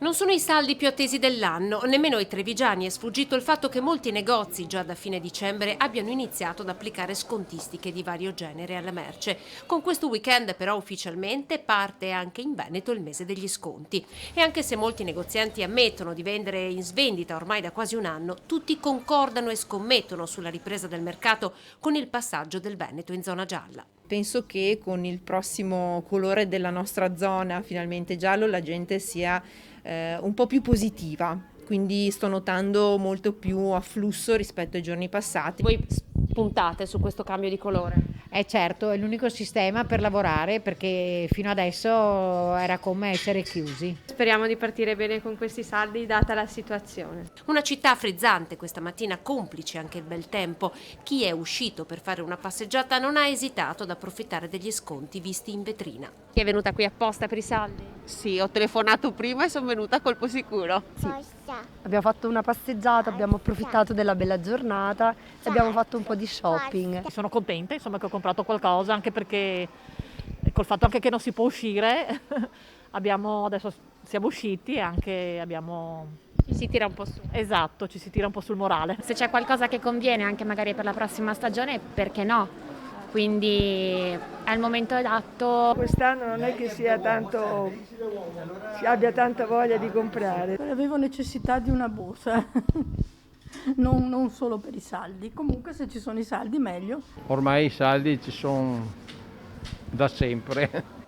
Non sono i saldi più attesi dell'anno, nemmeno ai trevigiani è sfuggito il fatto che molti negozi già da fine dicembre abbiano iniziato ad applicare scontistiche di vario genere alla merce. Con questo weekend però ufficialmente parte anche in Veneto il mese degli sconti. E anche se molti negozianti ammettono di vendere in svendita ormai da quasi un anno, tutti concordano e scommettono sulla ripresa del mercato con il passaggio del Veneto in zona gialla. Penso che con il prossimo colore della nostra zona, finalmente giallo, la gente sia un po' più positiva, quindi sto notando molto più afflusso rispetto ai giorni passati. Voi puntate su questo cambio di colore? Certo, è l'unico sistema per lavorare perché fino adesso era come essere chiusi. Speriamo di partire bene con questi saldi data la situazione. Una città frizzante questa mattina, complice anche il bel tempo. Chi è uscito per fare una passeggiata non ha esitato ad approfittare degli sconti visti in vetrina. Chi è venuta qui apposta per i saldi? Sì, ho telefonato prima e sono venuta a colpo sicuro. Sì. Abbiamo fatto una passeggiata, abbiamo approfittato della bella giornata e abbiamo fatto un po' di shopping. Sono contenta insomma che ho comprato qualcosa, anche perché col fatto anche che non si può uscire adesso siamo usciti e anche abbiamo... Ci si tira un po' su. Esatto, ci si tira un po' sul morale. Se c'è qualcosa che conviene anche magari per la prossima stagione, perché no? Quindi è il momento adatto. Quest'anno non è che si abbia tanta voglia di comprare. Avevo necessità di una borsa, non solo per i saldi. Comunque se ci sono i saldi meglio. Ormai i saldi ci sono da sempre.